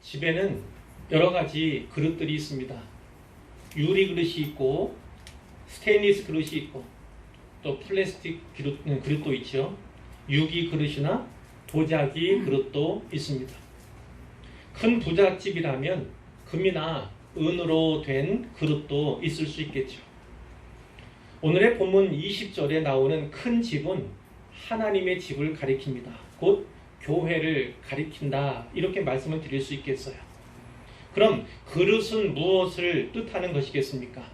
집에는 여러 가지 그릇들이 있습니다. 유리 그릇이 있고 스테인리스 그릇이 있고 또 플라스틱 그릇도 있죠. 유기 그릇이나 도자기 그릇도 있습니다. 큰 부잣집이라면 금이나 은으로 된 그릇도 있을 수 있겠죠. 오늘의 본문 20절에 나오는 큰 집은 하나님의 집을 가리킵니다. 곧 교회를 가리킨다, 이렇게 말씀을 드릴 수 있겠어요. 그럼 그릇은 무엇을 뜻하는 것이겠습니까?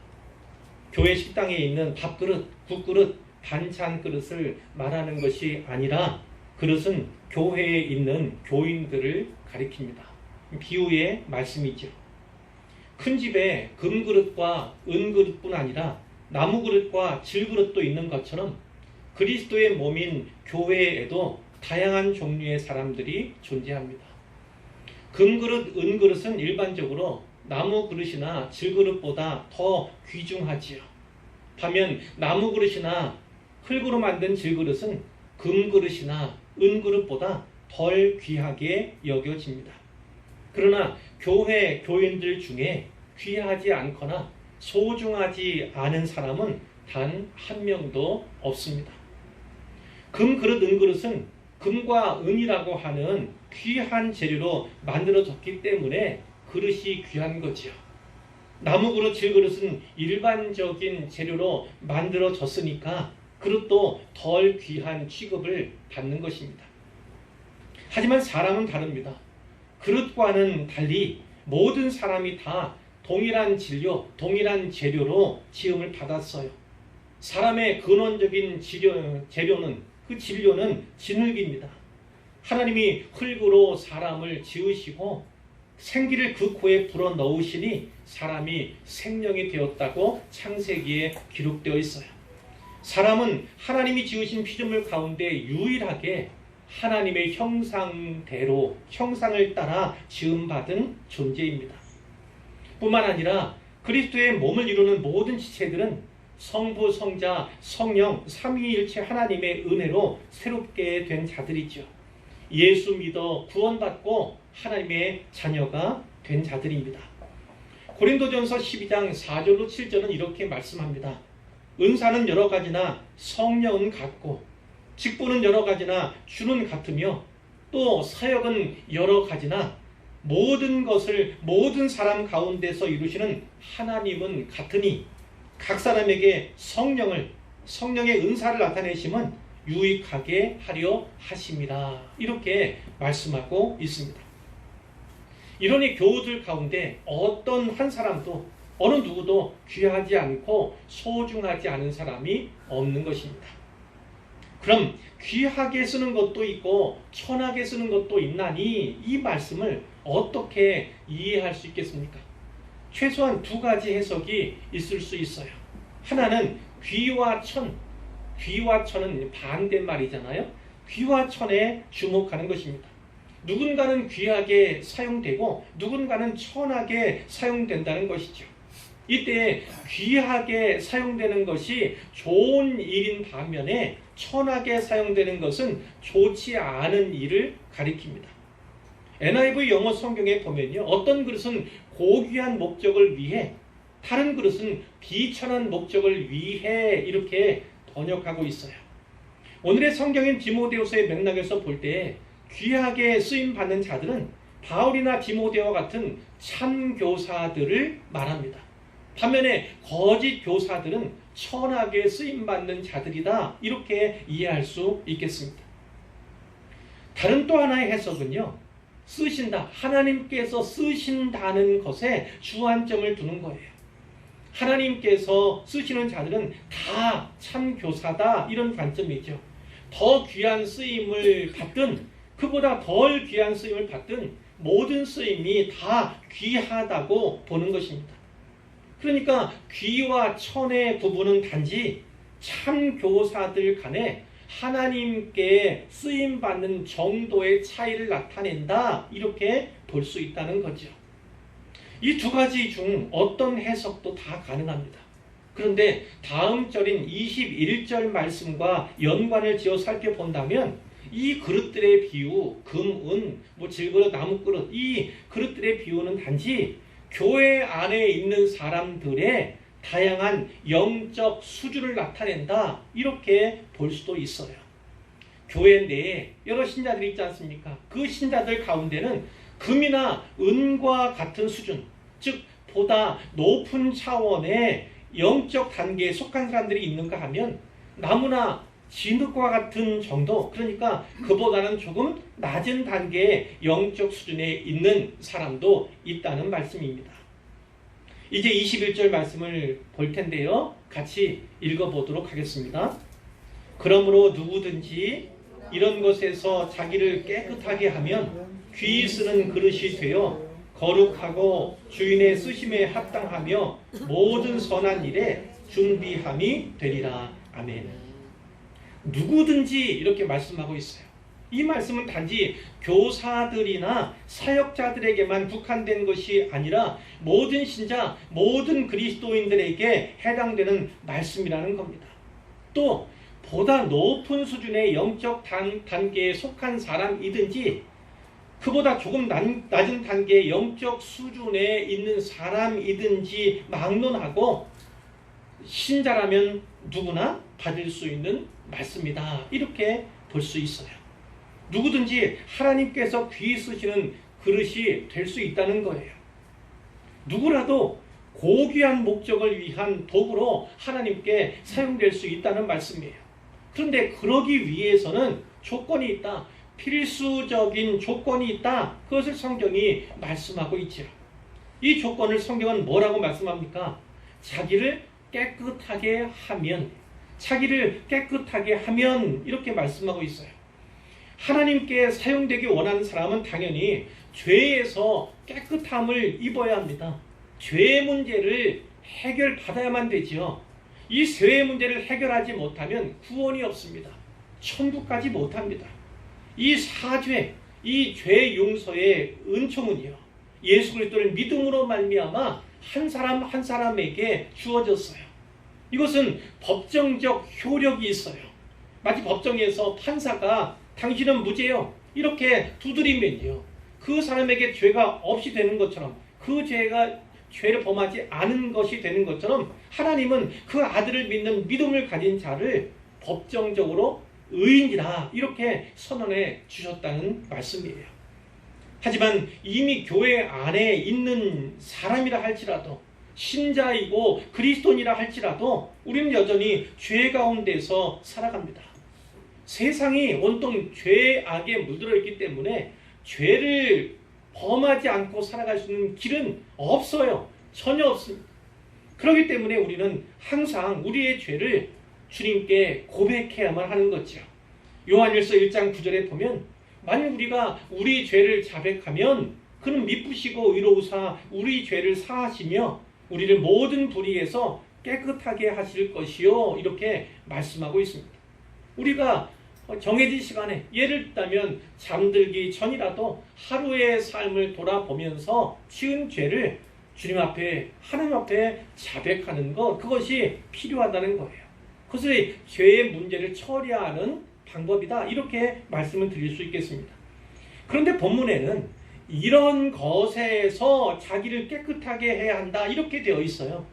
교회 식당에 있는 밥그릇, 국그릇, 반찬 그릇을 말하는 것이 아니라 그릇은 교회에 있는 교인들을 가리킵니다. 비유의 말씀이죠. 큰 집에 금그릇과 은그릇뿐 아니라 나무그릇과 질그릇도 있는 것처럼 그리스도의 몸인 교회에도 다양한 종류의 사람들이 존재합니다. 금그릇, 은그릇은 일반적으로 나무그릇이나 질그릇보다 더 귀중하지요. 반면 나무그릇이나 흙으로 만든 질그릇은 금그릇이나 은그릇보다 덜 귀하게 여겨집니다. 그러나 교회 교인들 중에 귀하지 않거나 소중하지 않은 사람은 단 한 명도 없습니다. 금그릇, 은그릇은 금과 은이라고 하는 귀한 재료로 만들어졌기 때문에 그릇이 귀한 거지요. 나무그릇, 질그릇은 일반적인 재료로 만들어졌으니까 그릇도 덜 귀한 취급을 받는 것입니다. 하지만 사람은 다릅니다. 그릇과는 달리 모든 사람이 다 동일한 진료, 동일한 재료로 지음을 받았어요. 사람의 근원적인 재료는, 그 진료는 진흙입니다. 하나님이 흙으로 사람을 지으시고 생기를 그 코에 불어 넣으시니 사람이 생명이 되었다고 창세기에 기록되어 있어요. 사람은 하나님이 지으신 피조물 가운데 유일하게 하나님의 형상대로, 형상을 따라 지음받은 존재입니다. 뿐만 아니라 그리스도의 몸을 이루는 모든 지체들은 성부, 성자, 성령, 삼위일체 하나님의 은혜로 새롭게 된 자들이죠. 예수 믿어 구원받고 하나님의 자녀가 된 자들입니다. 고린도전서 12장 4절로 7절은 이렇게 말씀합니다. 은사는 여러 가지나 성령은 같고 직분은 여러 가지나 주는 같으며 또 사역은 여러 가지나 모든 것을 모든 사람 가운데서 이루시는 하나님은 같으니 각 사람에게 성령의 은사를 나타내심은 유익하게 하려 하심이라, 이렇게 말씀하고 있습니다. 이러니 교우들 가운데 어떤 한 사람도 어느 누구도 귀하지 않고 소중하지 않은 사람이 없는 것입니다. 그럼 귀하게 쓰는 것도 있고 천하게 쓰는 것도 있나니 이 말씀을 어떻게 이해할 수 있겠습니까? 최소한 두 가지 해석이 있을 수 있어요. 하나는 귀와 천, 귀와 천은 반대말이잖아요. 귀와 천에 주목하는 것입니다. 누군가는 귀하게 사용되고 누군가는 천하게 사용된다는 것이죠. 이때 귀하게 사용되는 것이 좋은 일인 반면에 천하게 사용되는 것은 좋지 않은 일을 가리킵니다. NIV 영어 성경에 보면요, 어떤 그릇은 고귀한 목적을 위해, 다른 그릇은 비천한 목적을 위해, 이렇게 번역하고 있어요. 오늘의 성경인 디모데후서의 맥락에서 볼 때 귀하게 쓰임 받는 자들은 바울이나 디모데와 같은 참 교사들을 말합니다. 반면에 거짓 교사들은 천하게 쓰임 받는 자들이다, 이렇게 이해할 수 있겠습니다. 다른 또 하나의 해석은요, 쓰신다, 하나님께서 쓰신다는 것에 주안점을 두는 거예요. 하나님께서 쓰시는 자들은 다 참 교사다, 이런 관점이죠. 더 귀한 쓰임을 받든 그보다 덜 귀한 쓰임을 받든 모든 쓰임이 다 귀하다고 보는 것입니다. 그러니까 귀와 천의 구분은 단지 참 교사들 간에 하나님께 쓰임받는 정도의 차이를 나타낸다, 이렇게 볼 수 있다는 거죠. 이 두 가지 중 어떤 해석도 다 가능합니다. 그런데 다음 절인 21절 말씀과 연관을 지어 살펴본다면 이 그릇들의 비유, 금, 은, 뭐 질그릇, 나무 그릇, 이 그릇들의 비유는 단지 교회 안에 있는 사람들의 다양한 영적 수준을 나타낸다, 이렇게 볼 수도 있어요. 교회 내에 여러 신자들이 있지 않습니까? 그 신자들 가운데는 금이나 은과 같은 수준, 즉 보다 높은 차원의 영적 단계에 속한 사람들이 있는가 하면 나무나 진흙과 같은 정도, 그러니까 그보다는 조금 낮은 단계의 영적 수준에 있는 사람도 있다는 말씀입니다. 이제 21절 말씀을 볼 텐데요. 같이 읽어보도록 하겠습니다. 그러므로 누구든지 이런 것에서 자기를 깨끗하게 하면 귀 쓰는 그릇이 되어 거룩하고 주인의 쓰심에 합당하며 모든 선한 일에 준비함이 되리라. 아멘. 누구든지 이렇게 말씀하고 있어요. 이 말씀은 단지 교사들이나 사역자들에게만 국한된 것이 아니라 모든 신자, 모든 그리스도인들에게 해당되는 말씀이라는 겁니다. 또 보다 높은 수준의 영적 단계에 속한 사람이든지 그보다 조금 낮은 단계의 영적 수준에 있는 사람이든지 막론하고 신자라면 누구나 받을 수 있는 말씀이다, 이렇게 볼 수 있어요. 누구든지 하나님께서 귀 쓰시는 그릇이 될 수 있다는 거예요. 누구라도 고귀한 목적을 위한 도구로 하나님께 사용될 수 있다는 말씀이에요. 그런데 그러기 위해서는 조건이 있다, 필수적인 조건이 있다, 그것을 성경이 말씀하고 있죠. 이 조건을 성경은 뭐라고 말씀합니까? 자기를 깨끗하게 하면, 자기를 깨끗하게 하면, 이렇게 말씀하고 있어요. 하나님께 사용되기 원하는 사람은 당연히 죄에서 깨끗함을 입어야 합니다. 죄의 문제를 해결받아야만 되지요. 이 죄의 문제를 해결하지 못하면 구원이 없습니다. 천국까지 못합니다. 이 사죄, 이 죄 용서의 은총은요, 예수 그리스도를 믿음으로 말미암아 한 사람 한 사람에게 주어졌어요. 이것은 법정적 효력이 있어요. 마치 법정에서 판사가 당신은 무죄요, 이렇게 두드리면요, 그 사람에게 죄가 없이 되는 것처럼, 그 죄를 범하지 않은 것이 되는 것처럼 하나님은 그 아들을 믿는 믿음을 가진 자를 법정적으로 의인이라 이렇게 선언해 주셨다는 말씀이에요. 하지만 이미 교회 안에 있는 사람이라 할지라도, 신자이고 그리스도인이라 할지라도 우리는 여전히 죄 가운데서 살아갑니다. 세상이 온통 죄악에 물들어 있기 때문에 죄를 범하지 않고 살아갈 수 있는 길은 없어요. 전혀 없습니다. 그렇기 때문에 우리는 항상 우리의 죄를 주님께 고백해야만 하는 거죠. 요한일서 1장 9절에 보면 만일 우리가 우리 죄를 자백하면 그는 미쁘시고 의로우사 우리 죄를 사하시며 우리를 모든 불의에서 깨끗하게 하실 것이요, 이렇게 말씀하고 있습니다. 우리가 정해진 시간에, 예를 들면 잠들기 전이라도 하루의 삶을 돌아보면서 지은 죄를 주님 앞에, 하나님 앞에 자백하는 것, 그것이 필요하다는 거예요. 그것이 죄의 문제를 처리하는 방법이다, 이렇게 말씀을 드릴 수 있겠습니다. 그런데 본문에는 이런 것에서 자기를 깨끗하게 해야 한다, 이렇게 되어 있어요.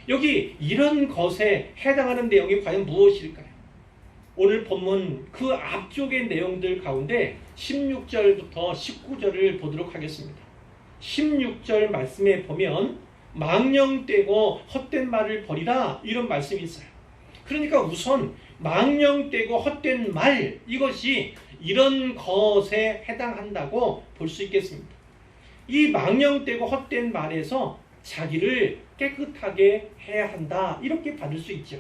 여기 이런 것에 해당하는 내용이 과연 무엇일까요? 오늘 본문 그 앞쪽의 내용들 가운데 16절부터 19절을 보도록 하겠습니다. 16절 말씀에 보면 망령되고 헛된 말을 버리라, 이런 말씀이 있어요. 그러니까 우선 망령되고 헛된 말, 이것이 이런 것에 해당한다고 볼 수 있겠습니다. 이 망령되고 헛된 말에서 자기를 깨끗하게 해야 한다, 이렇게 받을 수 있죠.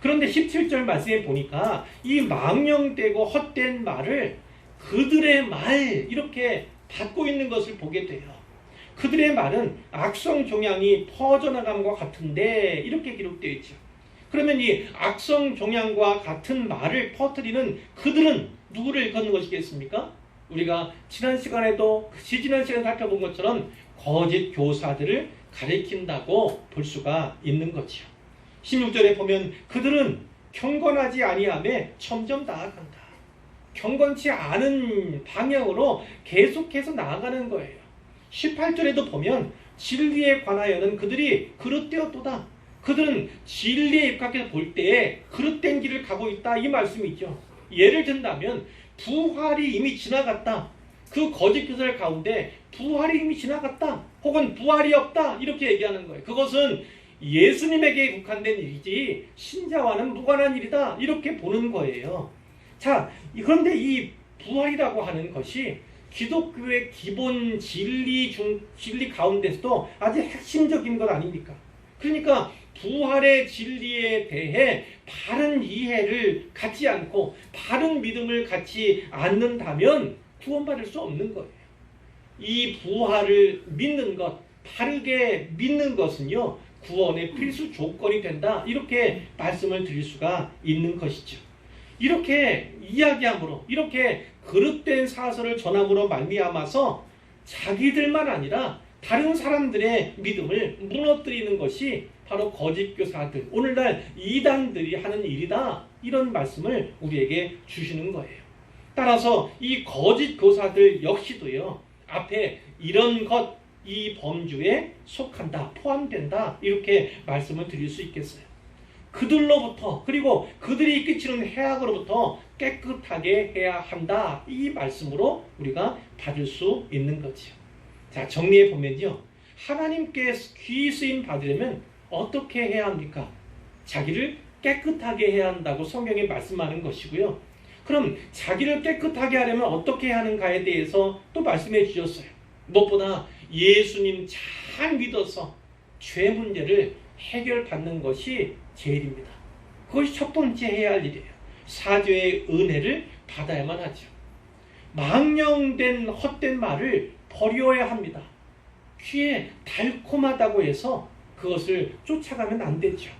그런데 17절 말씀에 보니까 이 망령되고 헛된 말을 그들의 말, 이렇게 받고 있는 것을 보게 돼요. 그들의 말은 악성 종양이 퍼져나감과 같은데, 이렇게 기록되어 있죠. 그러면 이 악성 종양과 같은 말을 퍼뜨리는 그들은 누구를 일컫는 것이겠습니까? 우리가 지난 시간에도 살펴본 것처럼 거짓 교사들을 가리킨다고 볼 수가 있는 거죠. 16절에 보면 그들은 경건하지 아니하며 점점 나아간다. 경건치 않은 방향으로 계속해서 나아가는 거예요. 18절에도 보면 진리에 관하여는 그들이 그릇되었도다. 그들은 진리에 입각해서 볼 때에 그릇된 길을 가고 있다, 이 말씀이죠. 예를 든다면 부활이 이미 지나갔다. 그 거짓 교사들 가운데 부활이 이미 지나갔다. 혹은 부활이 없다. 이렇게 얘기하는 거예요. 그것은 예수님에게 국한된 일이지 신자와는 무관한 일이다. 이렇게 보는 거예요. 자, 그런데 이 부활이라고 하는 것이 기독교의 기본 진리 가운데서도 아주 핵심적인 것 아닙니까? 그러니까 부활의 진리에 대해 바른 이해를 갖지 않고 바른 믿음을 갖지 않는다면 구원받을 수 없는 거예요. 이 부활을 믿는 것, 바르게 믿는 것은요, 구원의 필수 조건이 된다. 이렇게 말씀을 드릴 수가 있는 것이죠. 이렇게 이야기함으로, 이렇게 그릇된 사설을 전함으로 말미암아서 자기들만 아니라 다른 사람들의 믿음을 무너뜨리는 것이 바로 거짓 교사들, 오늘날 이단들이 하는 일이다. 이런 말씀을 우리에게 주시는 거예요. 따라서 이 거짓 교사들 역시도요, 앞에 이런 것, 이 범주에 속한다, 포함된다, 이렇게 말씀을 드릴 수 있겠어요. 그들로부터, 그리고 그들이 끼치는 해악으로부터 깨끗하게 해야 한다, 이 말씀으로 우리가 받을 수 있는 거지요. 자, 정리해 보면요, 하나님께 귀 쓰임 받으려면 어떻게 해야 합니까? 자기를 깨끗하게 해야 한다고 성경에 말씀하는 것이고요. 그럼 자기를 깨끗하게 하려면 어떻게 하는가에 대해서 또 말씀해 주셨어요. 무엇보다 예수님 잘 믿어서 죄 문제를 해결받는 것이 제일입니다. 그것이 첫 번째 해야 할 일이에요. 사죄의 은혜를 받아야만 하죠. 망령된 헛된 말을 버려야 합니다. 귀에 달콤하다고 해서 그것을 쫓아가면 안 되죠.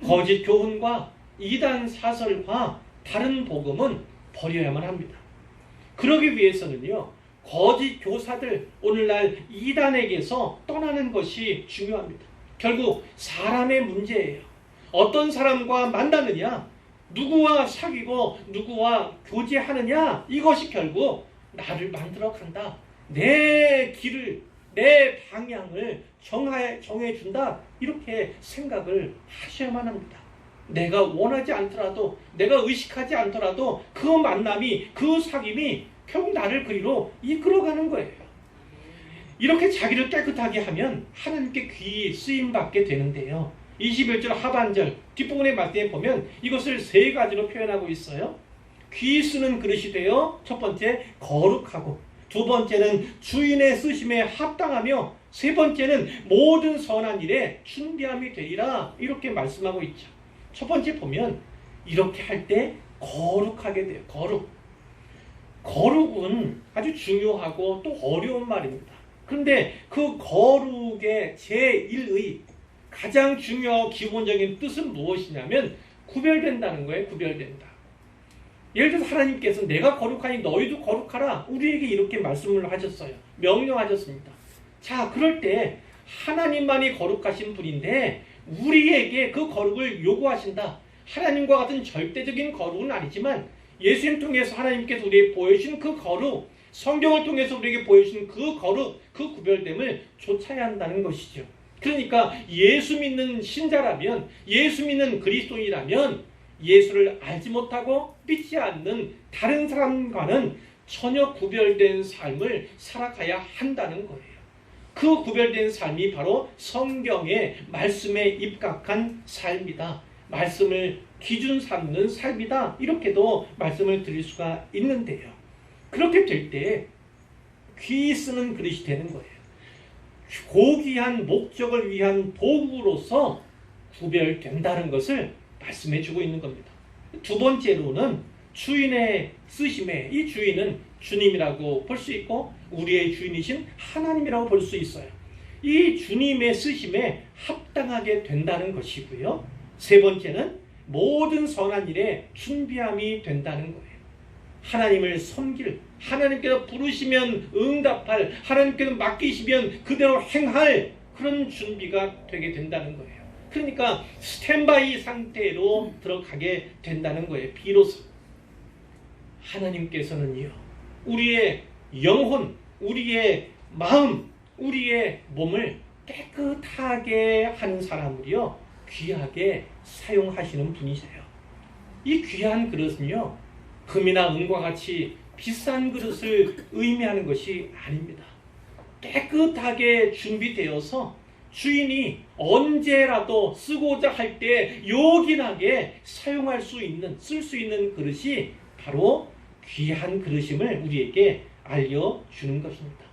거짓 교훈과 이단 사설과 다른 복음은 버려야만 합니다. 그러기 위해서는요, 거짓 교사들, 오늘날 이단에게서 떠나는 것이 중요합니다. 결국 사람의 문제예요. 어떤 사람과 만나느냐, 누구와 사귀고 누구와 교제하느냐, 이것이 결국 나를 만들어 간다. 내 길을, 내 방향을 정해준다. 이렇게 생각을 하셔야만 합니다. 내가 원하지 않더라도, 내가 의식하지 않더라도 그 만남이, 그 사귐이 결국 나를 그리로 이끌어가는 거예요. 이렇게 자기를 깨끗하게 하면 하나님께 귀 쓰임받게 되는데요. 21절 하반절 뒷부분의 말씀에 보면 이것을 세 가지로 표현하고 있어요. 귀 쓰는 그릇이 되어 첫 번째 거룩하고, 두 번째는 주인의 쓰심에 합당하며, 세 번째는 모든 선한 일에 준비함이 되리라. 이렇게 말씀하고 있죠. 첫 번째 보면 이렇게 할 때 거룩하게 돼요. 거룩은 아주 중요하고 또 어려운 말입니다. 그런데 그 거룩의 제1의 가장 중요하고 기본적인 뜻은 무엇이냐면 구별된다는 거예요. 구별된다. 예를 들어서 하나님께서 내가 거룩하니 너희도 거룩하라, 우리에게 이렇게 말씀을 하셨어요. 명령하셨습니다. 자, 그럴 때 하나님만이 거룩하신 분인데 우리에게 그 거룩을 요구하신다. 하나님과 같은 절대적인 거룩은 아니지만 예수님 통해서 하나님께서 우리에게 보여주신 그 거룩, 성경을 통해서 우리에게 보여주신 그 거룩, 그 구별됨을 좇아야 한다는 것이죠. 그러니까 예수 믿는 신자라면, 예수 믿는 그리스도인이라면 예수를 알지 못하고 믿지 않는 다른 사람과는 전혀 구별된 삶을 살아가야 한다는 거예요. 그 구별된 삶이 바로 성경의 말씀에 입각한 삶이다. 말씀을 기준 삼는 삶이다. 이렇게도 말씀을 드릴 수가 있는데요. 그렇게 될 때 귀 쓰는 그릇이 되는 거예요. 고귀한 목적을 위한 도구로서 구별된다는 것을 말씀해 주고 있는 겁니다. 두 번째로는 주인의 쓰심에, 이 주인은 주님이라고 볼 수 있고 우리의 주인이신 하나님이라고 볼 수 있어요. 이 주님의 쓰심에 합당하게 된다는 것이고요. 세 번째는 모든 선한 일에 준비함이 된다는 거예요. 하나님을 섬길, 하나님께서 부르시면 응답할, 하나님께서 맡기시면 그대로 행할 그런 준비가 되게 된다는 거예요. 그러니까 스탠바이 상태로 들어가게 된다는 거예요. 비로소. 하나님께서는요, 우리의 영혼, 우리의 마음, 우리의 몸을 깨끗하게 하는 사람을요, 귀하게 사용하시는 분이세요. 이 귀한 그릇은요, 금이나 은과 같이 비싼 그릇을 의미하는 것이 아닙니다. 깨끗하게 준비되어서 주인이 언제라도 쓰고자 할 때 요긴하게 사용할 수 있는, 쓸 수 있는 그릇이 바로 귀한 그릇임을 우리에게 알려주는 것입니다.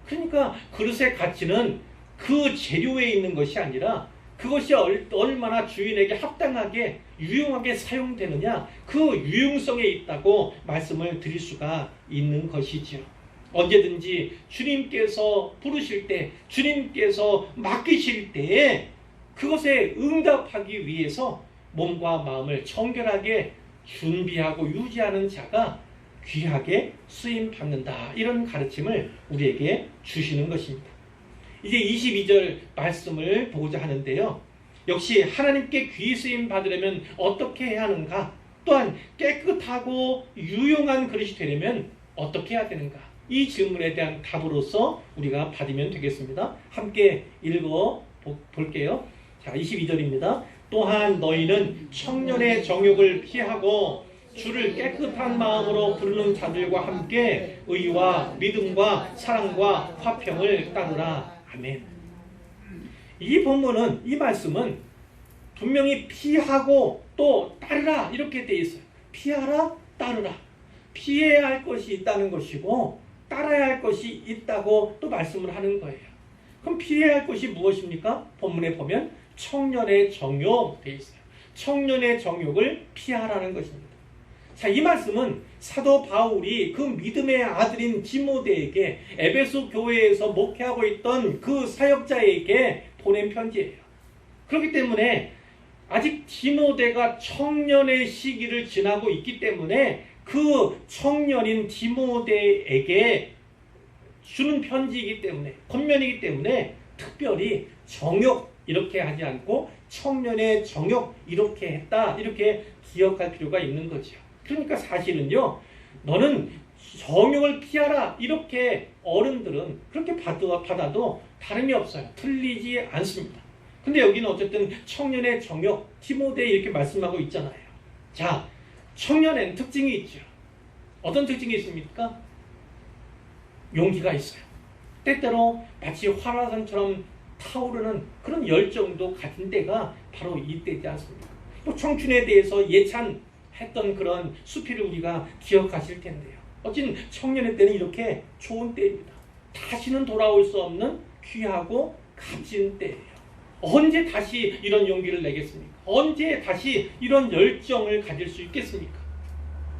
그러니까 그릇의 가치는 그 재료에 있는 것이 아니라 그것이 얼마나 주인에게 합당하게 유용하게 사용되느냐, 그 유용성에 있다고 말씀을 드릴 수가 있는 것이지요. 언제든지 주님께서 부르실 때, 주님께서 맡기실 때에 그것에 응답하기 위해서 몸과 마음을 정결하게 준비하고 유지하는 자가 귀하게 쓰임받는다, 이런 가르침을 우리에게 주시는 것입니다. 이제 22절 말씀을 보고자 하는데요, 역시 하나님께 귀 쓰임 받으려면 어떻게 해야 하는가, 또한 깨끗하고 유용한 그릇이 되려면 어떻게 해야 되는가, 이 질문에 대한 답으로서 우리가 받으면 되겠습니다. 함께 읽어 볼게요. 자, 22절입니다. 또한 너희는 청년의 정욕을 피하고 주를 깨끗한 마음으로 부르는 자들과 함께 의와 믿음과 사랑과 화평을 따르라. 아멘. 이 본문은, 이 말씀은 분명히 피하고 또 따르라 이렇게 되어 있어요. 피하라, 따르라. 피해야 할 것이 있다는 것이고 따라야 할 것이 있다고 또 말씀을 하는 거예요. 그럼 피해야 할 것이 무엇입니까? 본문에 보면 청년의 정욕 되어 있어요. 청년의 정욕을 피하라는 것입니다. 자, 이 말씀은 사도 바울이 그 믿음의 아들인 디모데에게 에베소 교회에서 목회하고 있던 그 사역자에게 보낸 편지예요. 그렇기 때문에 아직 디모데가 청년의 시기를 지나고 있기 때문에 그 청년인 디모데에게 주는 편지이기 때문에, 권면이기 때문에 특별히 정욕 이렇게 하지 않고 청년의 정욕 이렇게 했다, 이렇게 기억할 필요가 있는 거죠. 그러니까 사실은요, 너는 정욕을 피하라 이렇게 어른들은 그렇게 받아도 다름이 없어요. 틀리지 않습니다. 근데 여기는 어쨌든 청년의 정욕, 디모데 이렇게 말씀하고 있잖아요. 자, 청년에는 특징이 있죠. 어떤 특징이 있습니까? 용기가 있어요. 때때로 마치 활화산처럼 타오르는 그런 열정도 가진 때가 바로 이때지 않습니까? 또 청춘에 대해서 예찬했던 그런 수필을 우리가 기억하실 텐데요. 어쨌든 청년의 때는 이렇게 좋은 때입니다. 다시는 돌아올 수 없는 귀하고 값진 때예요. 언제 다시 이런 용기를 내겠습니까? 언제 다시 이런 열정을 가질 수 있겠습니까?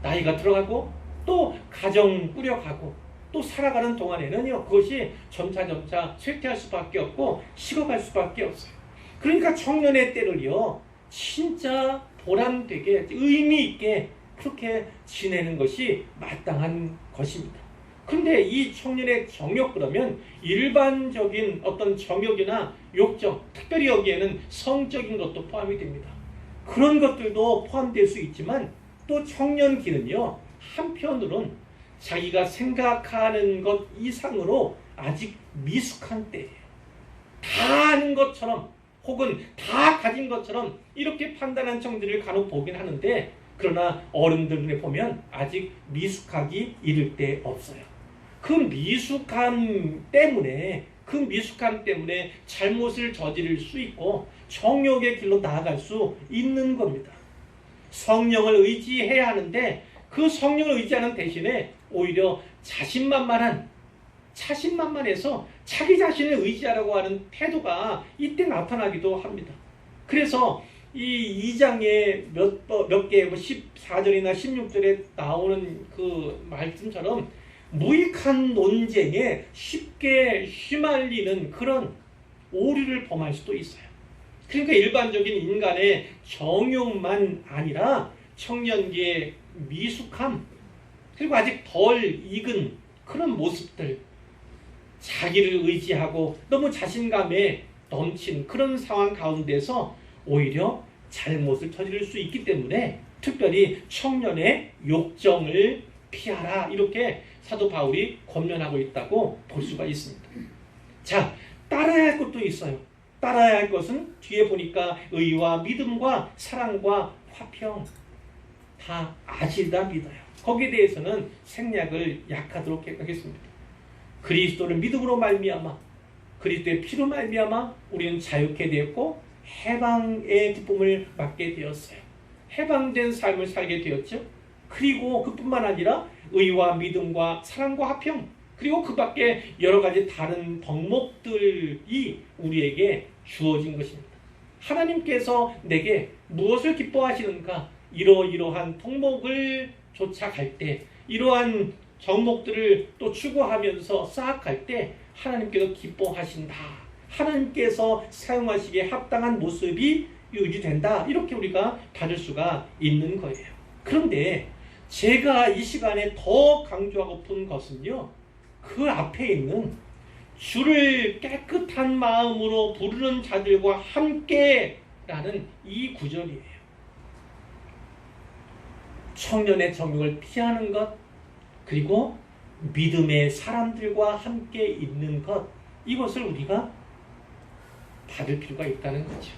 나이가 들어가고 또 가정 꾸려가고 또 살아가는 동안에는요, 그것이 점차 쇠퇴할 수밖에 없고 식어갈 수밖에 없어요. 그러니까 청년의 때를요, 진짜 보람되게 의미 있게 그렇게 지내는 것이 마땅한 것입니다. 근데 이 청년의 정욕, 그러면 일반적인 어떤 정욕이나 욕정, 특별히 여기에는 성적인 것도 포함이 됩니다. 그런 것들도 포함될 수 있지만 또 청년기는요, 한편으론 자기가 생각하는 것 이상으로 아직 미숙한 때예요. 다 아는 것처럼 혹은 다 가진 것처럼 이렇게 판단하는 청년들을 간혹 보긴 하는데, 그러나 어른들 눈에 보면 아직 미숙하기 이를 데 없어요. 그 미숙함 때문에 잘못을 저지를 수 있고 정욕의 길로 나아갈 수 있는 겁니다. 성령을 의지해야 하는데 그 성령을 의지하는 대신에 오히려 자신만만해서 자기 자신을 의지하라고 하는 태도가 이때 나타나기도 합니다. 그래서 이 2장에 몇 개, 14절이나 16절에 나오는 그 말씀처럼 무익한 논쟁에 쉽게 휘말리는 그런 오류를 범할 수도 있어요. 그러니까 일반적인 인간의 정욕만 아니라 청년기의 미숙함, 그리고 아직 덜 익은 그런 모습들, 자기를 의지하고 너무 자신감에 넘친 그런 상황 가운데서 오히려 잘못을 저지를 수 있기 때문에 특별히 청년의 욕정을 피하라. 이렇게 사도 바울이 권면하고 있다고 볼 수가 있습니다. 자, 따라야 할 것도 있어요. 따라야 할 것은 뒤에 보니까 의와 믿음과 사랑과 화평 다 아시다 믿어요. 거기에 대해서는 생략을 약하도록 하겠습니다. 그리스도를 믿음으로 말미암아 그리스도의 피로 말미암아 우리는 자유케 되었고 해방의 기쁨을 받게 되었어요. 해방된 삶을 살게 되었죠. 그리고 그뿐만 아니라 의와 믿음과 사랑과 화평 그리고 그 밖에 여러 가지 다른 덕목들이 우리에게 주어진 것입니다. 하나님께서 내게 무엇을 기뻐하시는가? 이러이러한 덕목을 쫓아갈 때 이러한 덕목들을 또 추구하면서 쌓아갈 때 하나님께서 기뻐하신다. 하나님께서 사용하시기에 합당한 모습이 유지된다. 이렇게 우리가 받을 수가 있는 거예요. 그런데 제가 이 시간에 더 강조하고픈 것은요. 그 앞에 있는 주를 깨끗한 마음으로 부르는 자들과 함께라는 이 구절이에요. 청년의 정욕을 피하는 것 그리고 믿음의 사람들과 함께 있는 것 이것을 우리가 받을 필요가 있다는 거죠.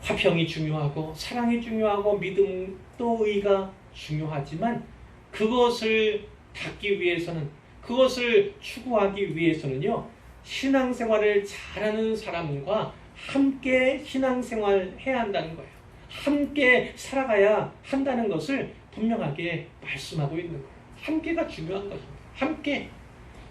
화평이 중요하고 사랑이 중요하고 믿음도 의가 중요하지만 그것을 닦기 위해서는 그것을 추구하기 위해서는요. 신앙생활을 잘하는 사람과 함께 신앙생활을 해야 한다는 거예요. 함께 살아가야 한다는 것을 분명하게 말씀하고 있는 거예요. 함께가 중요한 것입니다. 함께.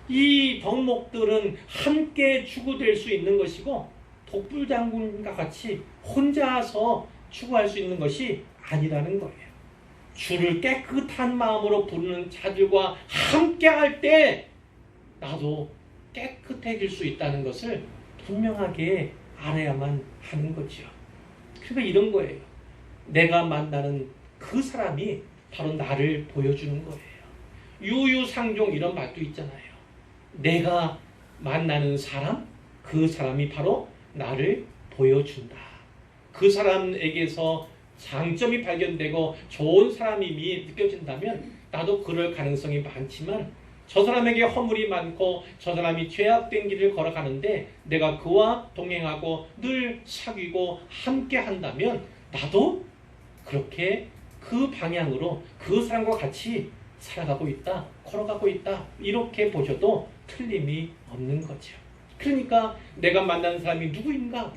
이 덕목들은 함께 추구될 수 있는 것이고 독불장군과 같이 혼자서 추구할 수 있는 것이 아니라는 거예요. 주를 깨끗한 마음으로 부르는 자들과 함께 할 때 나도 깨끗해질 수 있다는 것을 분명하게 알아야만 하는 거죠. 그러니까 이런 거예요. 내가 만나는 그 사람이 바로 나를 보여주는 거예요. 유유상종 이런 말도 있잖아요. 내가 만나는 사람, 그 사람이 바로 나를 보여준다. 그 사람에게서 장점이 발견되고 좋은 사람임이 느껴진다면 나도 그럴 가능성이 많지만 저 사람에게 허물이 많고 저 사람이 죄악된 길을 걸어가는데 내가 그와 동행하고 늘 사귀고 함께 한다면 나도 그렇게 그 방향으로 그 사람과 같이 살아가고 있다, 걸어가고 있다 이렇게 보셔도 틀림이 없는 거죠. 그러니까 내가 만나는 사람이 누구인가?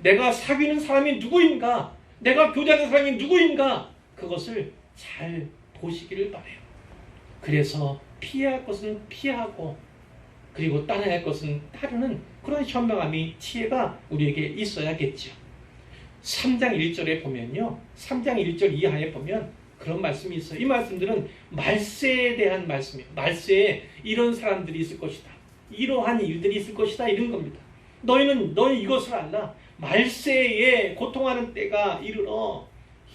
내가 사귀는 사람이 누구인가? 내가 교제하는 사람이 누구인가? 그것을 잘 보시기를 바라요. 그래서 피해야 할 것은 피하고 그리고 따라야 할 것은 따르는 그런 현명함이 지혜가 우리에게 있어야겠죠. 3장 1절에 보면요. 3장 1절 이하에 보면 그런 말씀이 있어요. 이 말씀들은 말세에 대한 말씀이에요. 말세에 이런 사람들이 있을 것이다. 이러한 일들이 있을 것이다. 이런 겁니다. 너희는 이것을 알라. 말세에 고통하는 때가 이르러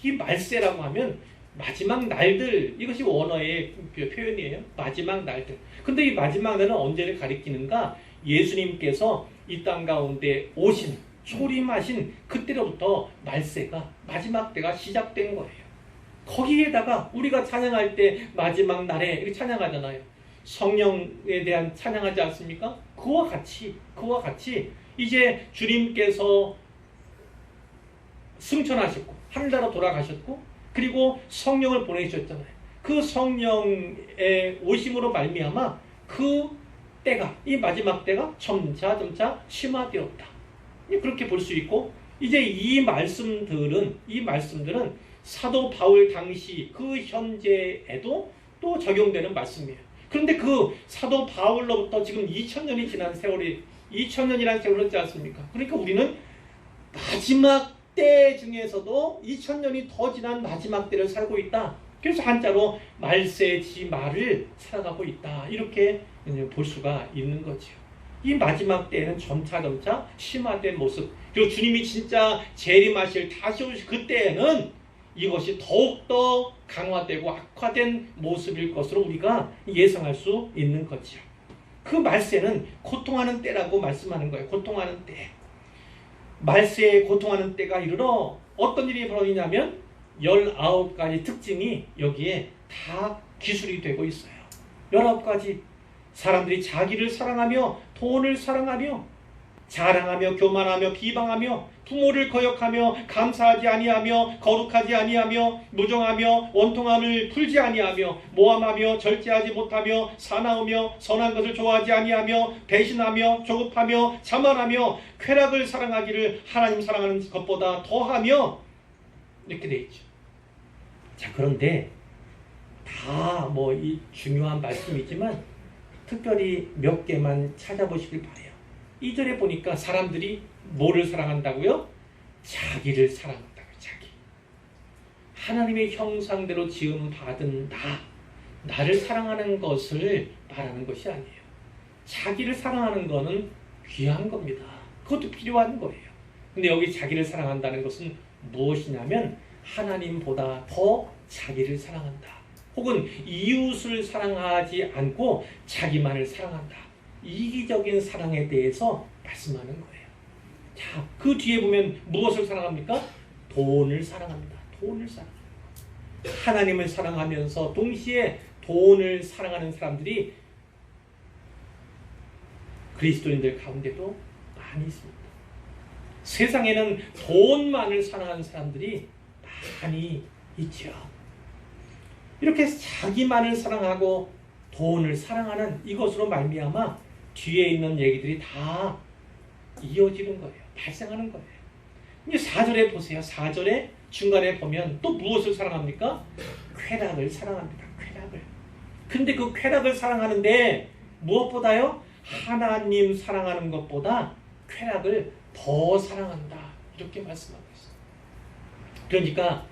이 말세라고 하면 마지막 날들 이것이 원어의 표현이에요. 마지막 날들. 근데 이 마지막 날은 언제를 가리키는가? 예수님께서 이 땅 가운데 오신 초림하신 그때로부터 말세가 마지막 때가 시작된 거예요. 거기에다가 우리가 찬양할 때 마지막 날에 이렇게 찬양하잖아요. 성령에 대한 찬양하지 않습니까? 그와 같이 이제 주님께서 승천하셨고 하늘나라 돌아가셨고 그리고 성령을 보내주셨잖아요. 그 성령의 오심으로 말미암아 그 때가 이 마지막 때가 점차 심화되었다. 그렇게 볼 수 있고 이제 이 말씀들은 사도 바울 당시 그 현재에도 또 적용되는 말씀이에요. 그런데 그 사도 바울로부터 지금 2000년이 지난 세월이 2000년이라는 세월이 있지 않습니까? 그러니까 우리는 마지막 때 중에서도 2000년이 더 지난 마지막 때를 살고 있다. 그래서 한자로 말세지말을 살아가고 있다. 이렇게 볼 수가 있는 거죠. 이 마지막 때에는 점차 심화된 모습 그리고 주님이 진짜 재림하실 다시 오실 그때에는 이것이 더욱더 강화되고 악화된 모습일 것으로 우리가 예상할 수 있는 거죠. 그 말세는 고통하는 때라고 말씀하는 거예요. 고통하는 때. 말세에 고통하는 때가 이르러 어떤 일이 벌어지냐면 19가지 특징이 여기에 다 기술이 되고 있어요. 19가지. 사람들이 자기를 사랑하며 돈을 사랑하며 자랑하며 교만하며 비방하며 부모를 거역하며 감사하지 아니하며 거룩하지 아니하며 무정하며 원통함을 풀지 아니하며 모함하며 절제하지 못하며 사나우며 선한 것을 좋아하지 아니하며 배신하며 조급하며 자만하며 쾌락을 사랑하기를 하나님 사랑하는 것보다 더하며 이렇게 돼 있죠. 자, 그런데 다 뭐 이 중요한 말씀이지만 특별히 몇 개만 찾아보시길 바래요. 2절에 보니까 사람들이 뭐를 사랑한다고요? 자기를 사랑한다고요. 자기. 하나님의 형상대로 지음 받은 나를 사랑하는 것을 말하는 것이 아니에요. 자기를 사랑하는 것은 귀한 겁니다. 그것도 필요한 거예요. 근데 여기 자기를 사랑한다는 것은 무엇이냐면 하나님보다 더 자기를 사랑한다. 혹은 이웃을 사랑하지 않고 자기만을 사랑한다. 이기적인 사랑에 대해서 말씀하는 거예요. 자, 그 뒤에 보면 무엇을 사랑합니까? 돈을 사랑합니다. 돈을 사랑합니다. 하나님을 사랑하면서 동시에 돈을 사랑하는 사람들이 그리스도인들 가운데도 많이 있습니다. 세상에는 돈만을 사랑하는 사람들이 많이 있죠. 이렇게 자기만을 사랑하고 돈을 사랑하는 이것으로 말미암아 뒤에 있는 얘기들이 다 이어지는 거예요. 발생하는 거예요. 이제 4절에 보세요. 4절에 중간에 보면 또 무엇을 사랑합니까? 쾌락을 사랑합니다. 쾌락을. 근데 그 쾌락을 사랑하는데 무엇보다요? 하나님 사랑하는 것보다 쾌락을 더 사랑한다. 이렇게 말씀하고 있어요. 그러니까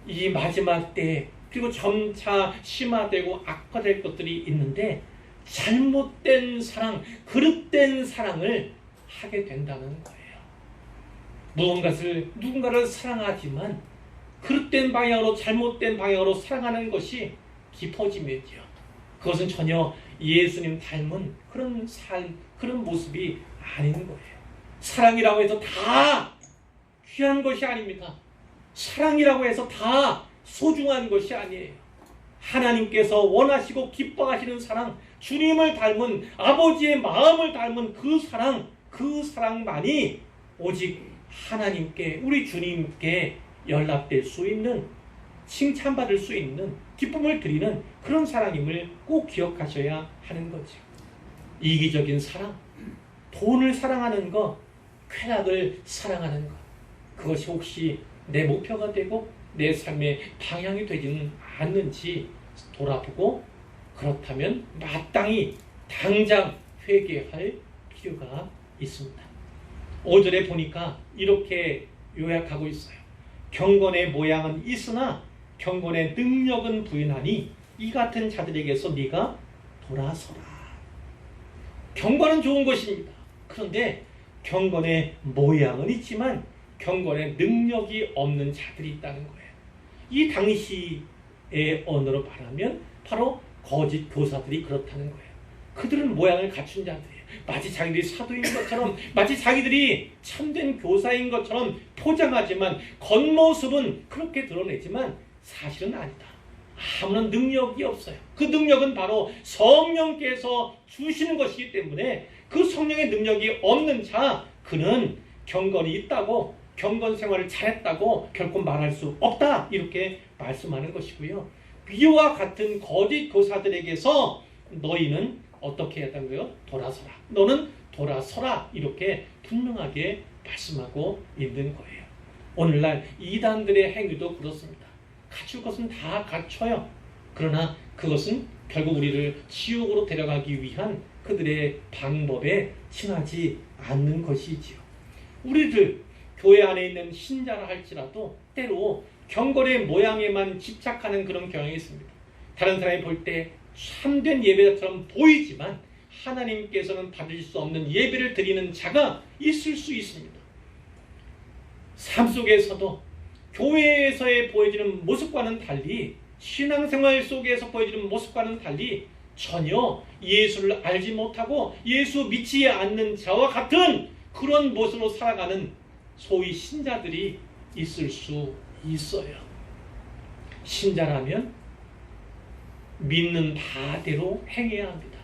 이 마지막 때 그리고 점차 심화되고 악화될 것들이 있는데 잘못된 사랑, 그릇된 사랑을 하게 된다는 거예요. 누군가를 사랑하지만 그릇된 방향으로 잘못된 방향으로 사랑하는 것이 깊어지면요. 그것은 전혀 예수님 닮은 그런 삶, 그런 모습이 아닌 거예요. 사랑이라고 해서 다 귀한 것이 아닙니다. 사랑이라고 해서 다 소중한 것이 아니에요. 하나님께서 원하시고 기뻐하시는 사랑, 주님을 닮은 아버지의 마음을 닮은 그 사랑만이 오직 하나님께, 우리 주님께 연락될 수 있는, 칭찬받을 수 있는, 기쁨을 드리는 그런 사랑임을 꼭 기억하셔야 하는 거죠. 이기적인 사랑, 돈을 사랑하는 것, 쾌락을 사랑하는 것, 그것이 혹시 내 목표가 되고 내 삶의 방향이 되지는 않는지 돌아보고 그렇다면 마땅히 당장 회개할 필요가 있습니다. 5절에 보니까 이렇게 요약하고 있어요. 경건의 모양은 있으나 경건의 능력은 부인하니 이 같은 자들에게서 네가 돌아서라. 경건은 좋은 것입니다. 그런데 경건의 모양은 있지만 경건의 능력이 없는 자들이 있다는 거예요. 이 당시의 언어로 말하면 바로 거짓 교사들이 그렇다는 거예요. 그들은 모양을 갖춘 자들이에요. 마치 자기들이 사도인 것처럼, 마치 자기들이 참된 교사인 것처럼 포장하지만 겉모습은 그렇게 드러내지만 사실은 아니다. 아무런 능력이 없어요. 그 능력은 바로 성령께서 주시는 것이기 때문에 그 성령의 능력이 없는 자, 그는 경건이 있다고, 경건 생활을 잘했다고 결코 말할 수 없다. 이렇게 말씀하는 것이고요. 이와 같은 거짓 교사들에게서 너희는 어떻게 해야 한다고요? 돌아서라. 너는 돌아서라. 이렇게 분명하게 말씀하고 있는 거예요. 오늘날 이단들의 행위도 그렇습니다. 갖출 것은 다 갖춰요. 그러나 그것은 결국 우리를 지옥으로 데려가기 위한 그들의 방법에 친하지 않는 것이지요. 우리들 교회 안에 있는 신자라 할지라도 때로 경건의 모양에만 집착하는 그런 경향이 있습니다. 다른 사람이 볼 때 참된 예배자처럼 보이지만 하나님께서는 받으실 수 없는 예배를 드리는 자가 있을 수 있습니다. 삶 속에서도 교회에서의 보여지는 모습과는 달리, 신앙생활 속에서 보여지는 모습과는 달리 전혀 예수를 알지 못하고 예수 믿지 않는 자와 같은 그런 모습으로 살아가는 소위 신자들이 있을 수 있어요. 신자라면 믿는 바대로 행해야 합니다.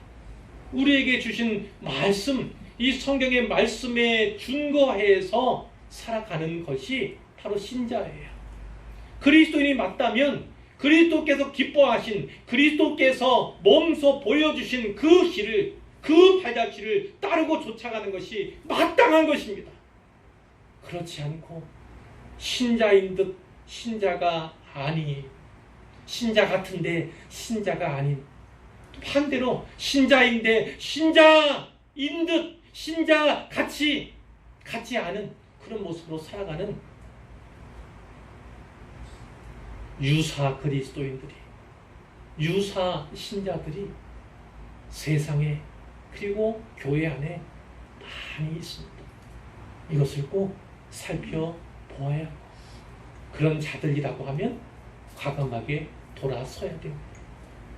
우리에게 주신 말씀, 이 성경의 말씀에 준거해서 살아가는 것이 바로 신자예요. 그리스도인이 맞다면 그리스도께서 기뻐하신, 그리스도께서 몸소 보여주신 그 길을, 그 발자취를 따르고 쫓아가는 것이 마땅한 것입니다. 그렇지 않고 신자인 듯 신자가 아니, 신자 같은데 신자가 아닌, 반대로 신자인데 신자인 듯 신자 같지 않은 그런 모습으로 살아가는 유사 그리스도인들이, 유사 신자들이 세상에 그리고 교회 안에 많이 있습니다. 이것을 꼭 살펴보아야 하고, 그런 자들이라고 하면 과감하게 돌아서야 됩니다.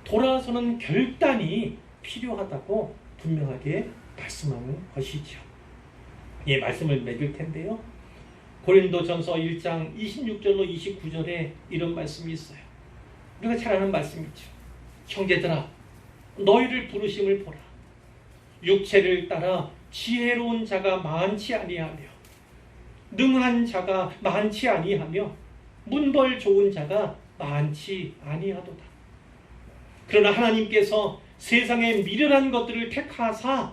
돌아서는 결단이 필요하다고 분명하게 말씀하는 것이죠. 예, 말씀을 맺을 텐데요. 고린도전서 1장 26절로 29절에 이런 말씀이 있어요. 우리가 잘 아는 말씀이죠. 형제들아, 너희를 부르심을 보라. 육체를 따라 지혜로운 자가 많지 아니하며 능한 자가 많지 아니하며 문벌 좋은 자가 많지 아니하도다. 그러나 하나님께서 세상에 미련한 것들을 택하사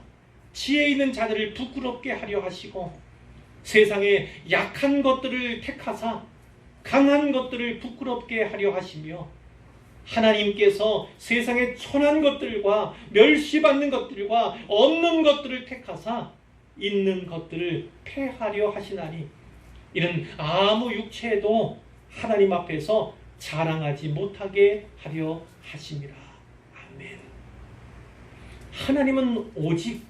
지혜 있는 자들을 부끄럽게 하려 하시고, 세상에 약한 것들을 택하사 강한 것들을 부끄럽게 하려 하시며, 하나님께서 세상에 천한 것들과 멸시받는 것들과 없는 것들을 택하사 있는 것들을 패하려 하시나니, 이는 아무 육체도 하나님 앞에서 자랑하지 못하게 하려 하심이라. 아멘. 하나님은 오직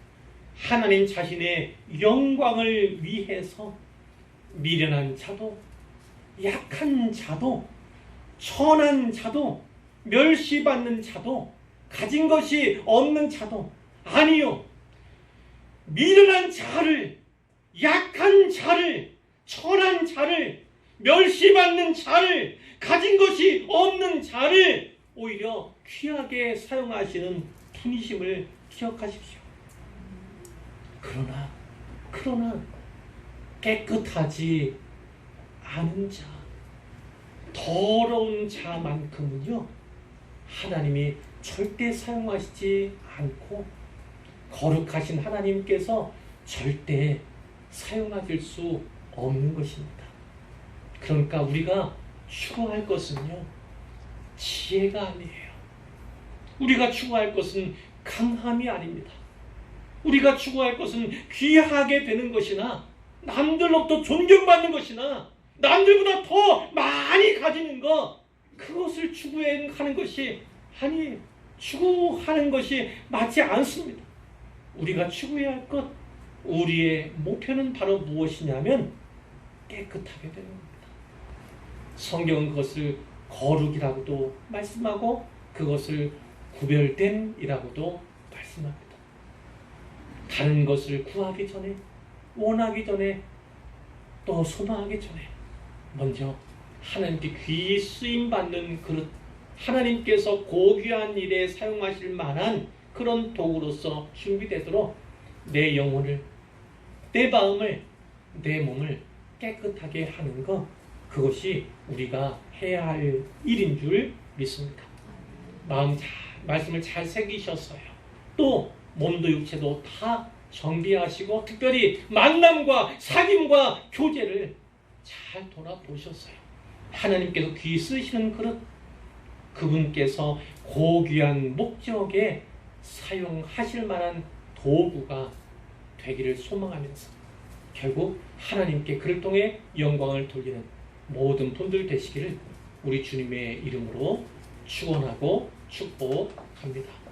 하나님 자신의 영광을 위해서 미련한 자도, 약한 자도, 천한 자도, 멸시받는 자도, 가진 것이 없는 자도, 아니요, 미련한 자를, 약한 자를, 천한 자를, 멸시받는 자를, 가진 것이 없는 자를 오히려 귀하게 사용하시는 분이심을 기억하십시오. 그러나 깨끗하지 않은 자, 더러운 자만큼은요, 하나님이 절대 사용하시지 않고 거룩하신 하나님께서 절대 사용하실 수 없는 것입니다. 그러니까 우리가 추구할 것은요, 지혜가 아니에요. 우리가 추구할 것은 강함이 아닙니다. 우리가 추구할 것은 귀하게 되는 것이나 남들로부터 존경받는 것이나 남들보다 더 많이 가지는 것, 그것을 추구하는 것이 아니에요. 추구하는 것이 맞지 않습니다. 우리가 추구해야 할 것, 우리의 목표는 바로 무엇이냐면 깨끗하게 되는 겁니다. 성경은 그것을 거룩이라고도 말씀하고 그것을 구별됨이라고도 말씀합니다. 다른 것을 구하기 전에, 원하기 전에, 또 소망하기 전에 먼저 하나님께 귀히 쓰임받는 그릇, 하나님께서 고귀한 일에 사용하실 만한 그런 도구로서 준비되도록 내 영혼을, 내 마음을, 내 몸을 깨끗하게 하는 것, 그것이 우리가 해야 할 일인 줄 믿습니다. 말씀을 잘 새기셨어요. 또 몸도 육체도 다 정비하시고 특별히 만남과 사귐과 교제를 잘 돌아보셨어요. 하나님께서 귀히 쓰시는 그릇, 그분께서 고귀한 목적에 사용하실 만한 도구가 되기를 소망하면서 결국 하나님께 그를 통해 영광을 돌리는 모든 분들 되시기를 우리 주님의 이름으로 축원하고 축복합니다.